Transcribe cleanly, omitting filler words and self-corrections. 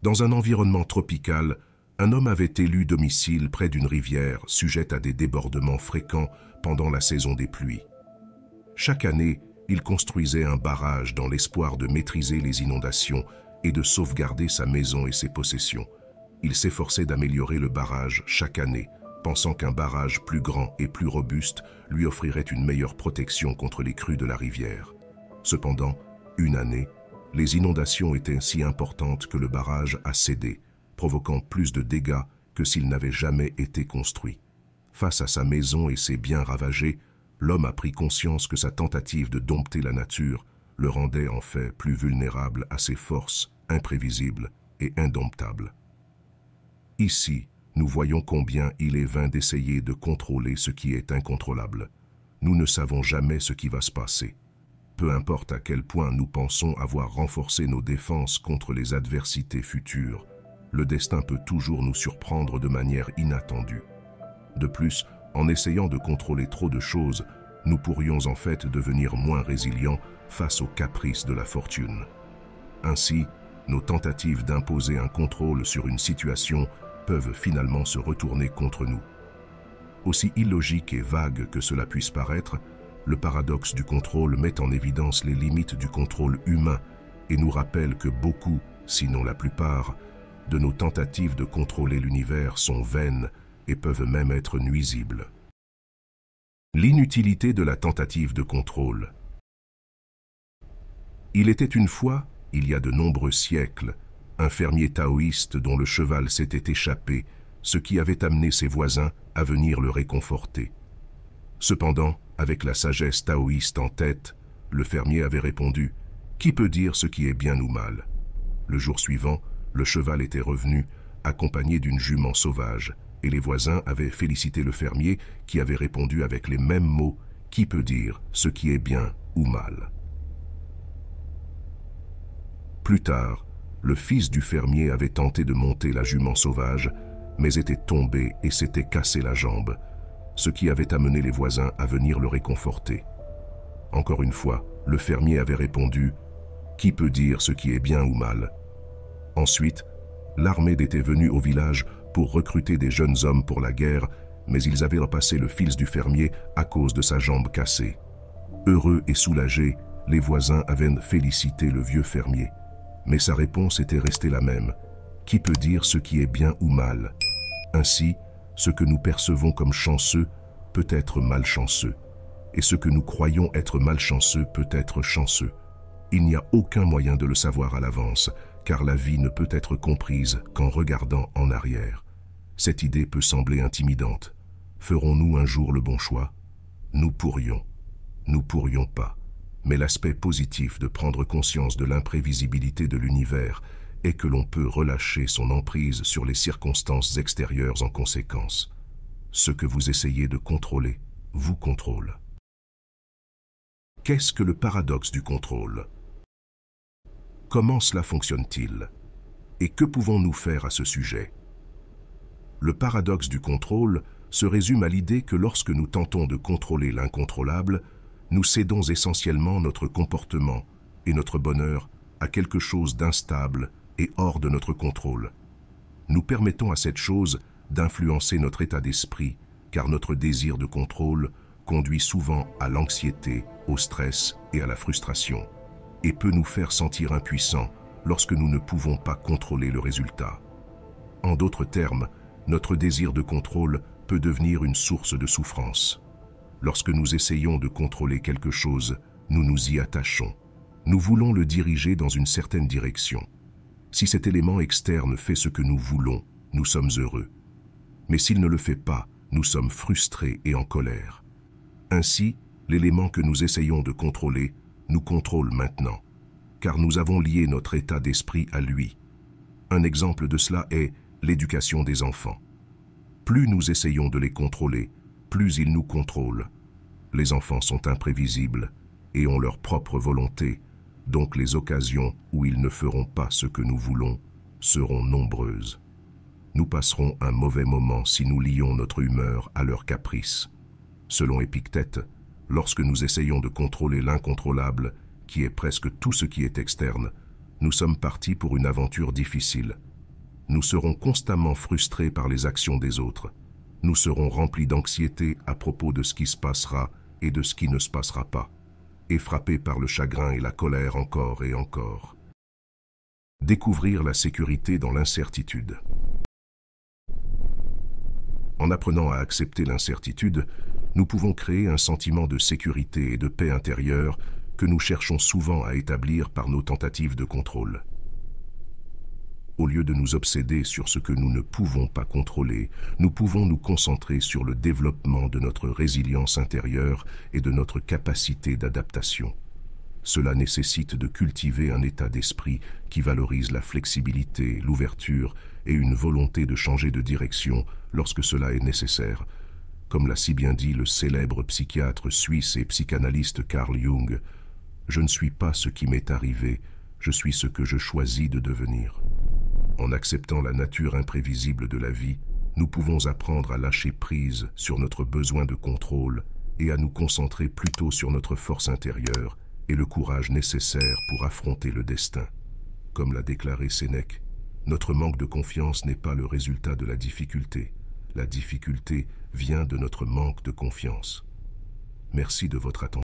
Dans un environnement tropical, un homme avait élu domicile près d'une rivière sujette à des débordements fréquents pendant la saison des pluies. Chaque année, il construisait un barrage dans l'espoir de maîtriser les inondations et de sauvegarder sa maison et ses possessions. Il s'efforçait d'améliorer le barrage chaque année, pensant qu'un barrage plus grand et plus robuste lui offrirait une meilleure protection contre les crues de la rivière. Cependant, une année, les inondations étaient si importantes que le barrage a cédé, provoquant plus de dégâts que s'il n'avait jamais été construit. Face à sa maison et ses biens ravagés, l'homme a pris conscience que sa tentative de dompter la nature le rendait en fait plus vulnérable à ses forces imprévisibles et indomptables. Ici, nous voyons combien il est vain d'essayer de contrôler ce qui est incontrôlable. Nous ne savons jamais ce qui va se passer. Peu importe à quel point nous pensons avoir renforcé nos défenses contre les adversités futures, le destin peut toujours nous surprendre de manière inattendue. De plus, en essayant de contrôler trop de choses, nous pourrions en fait devenir moins résilients face aux caprices de la fortune. Ainsi, nos tentatives d'imposer un contrôle sur une situation peuvent finalement se retourner contre nous. Aussi illogique et vague que cela puisse paraître, le paradoxe du contrôle met en évidence les limites du contrôle humain et nous rappelle que beaucoup, sinon la plupart, de nos tentatives de contrôler l'univers sont vaines et peuvent même être nuisibles. L'inutilité de la tentative de contrôle. Il était une fois, il y a de nombreux siècles, un fermier taoïste dont le cheval s'était échappé, ce qui avait amené ses voisins à venir le réconforter. Cependant, avec la sagesse taoïste en tête, le fermier avait répondu « Qui peut dire ce qui est bien ou mal ?» Le jour suivant, le cheval était revenu, accompagné d'une jument sauvage, et les voisins avaient félicité le fermier qui avait répondu avec les mêmes mots « Qui peut dire ce qui est bien ou mal ?» Plus tard, le fils du fermier avait tenté de monter la jument sauvage, mais était tombé et s'était cassé la jambe, ce qui avait amené les voisins à venir le réconforter. Encore une fois, le fermier avait répondu « Qui peut dire ce qui est bien ou mal ?» Ensuite, l'armée était venue au village pour recruter des jeunes hommes pour la guerre, mais ils avaient repassé le fils du fermier à cause de sa jambe cassée. Heureux et soulagés, les voisins avaient félicité le vieux fermier. Mais sa réponse était restée la même. Qui peut dire ce qui est bien ou mal? Ainsi, ce que nous percevons comme chanceux peut être malchanceux, et ce que nous croyons être malchanceux peut être chanceux. Il n'y a aucun moyen de le savoir à l'avance, car la vie ne peut être comprise qu'en regardant en arrière. Cette idée peut sembler intimidante. Ferons-nous un jour le bon choix? Nous pourrions pas. Mais l'aspect positif de prendre conscience de l'imprévisibilité de l'univers est que l'on peut relâcher son emprise sur les circonstances extérieures en conséquence. Ce que vous essayez de contrôler vous contrôle. Qu'est-ce que le paradoxe du contrôle? Comment cela fonctionne-t-il? Et que pouvons-nous faire à ce sujet? Le paradoxe du contrôle se résume à l'idée que lorsque nous tentons de contrôler l'incontrôlable, nous cédons essentiellement notre comportement et notre bonheur à quelque chose d'instable et hors de notre contrôle. Nous permettons à cette chose d'influencer notre état d'esprit, car notre désir de contrôle conduit souvent à l'anxiété, au stress et à la frustration, et peut nous faire sentir impuissants lorsque nous ne pouvons pas contrôler le résultat. En d'autres termes, notre désir de contrôle peut devenir une source de souffrance. Lorsque nous essayons de contrôler quelque chose, nous nous y attachons. Nous voulons le diriger dans une certaine direction. Si cet élément externe fait ce que nous voulons, nous sommes heureux. Mais s'il ne le fait pas, nous sommes frustrés et en colère. Ainsi, l'élément que nous essayons de contrôler nous contrôle maintenant, car nous avons lié notre état d'esprit à lui. Un exemple de cela est l'éducation des enfants. Plus nous essayons de les contrôler, plus ils nous contrôlent. Les enfants sont imprévisibles et ont leur propre volonté, donc les occasions où ils ne feront pas ce que nous voulons seront nombreuses. Nous passerons un mauvais moment si nous lions notre humeur à leurs caprices. Selon Épictète, lorsque nous essayons de contrôler l'incontrôlable, qui est presque tout ce qui est externe, nous sommes partis pour une aventure difficile, Nous serons constamment frustrés par les actions des autres. Nous serons remplis d'anxiété à propos de ce qui se passera et de ce qui ne se passera pas, et frappés par le chagrin et la colère encore et encore. Découvrir la sécurité dans l'incertitude. En apprenant à accepter l'incertitude, nous pouvons créer un sentiment de sécurité et de paix intérieure que nous cherchons souvent à établir par nos tentatives de contrôle. Au lieu de nous obséder sur ce que nous ne pouvons pas contrôler, nous pouvons nous concentrer sur le développement de notre résilience intérieure et de notre capacité d'adaptation. Cela nécessite de cultiver un état d'esprit qui valorise la flexibilité, l'ouverture et une volonté de changer de direction lorsque cela est nécessaire. Comme l'a si bien dit le célèbre psychiatre suisse et psychanalyste Carl Jung, « Je ne suis pas ce qui m'est arrivé, je suis ce que je choisis de devenir ». En acceptant la nature imprévisible de la vie, nous pouvons apprendre à lâcher prise sur notre besoin de contrôle et à nous concentrer plutôt sur notre force intérieure et le courage nécessaire pour affronter le destin. Comme l'a déclaré Sénèque, notre manque de confiance n'est pas le résultat de la difficulté. La difficulté vient de notre manque de confiance. Merci de votre attention.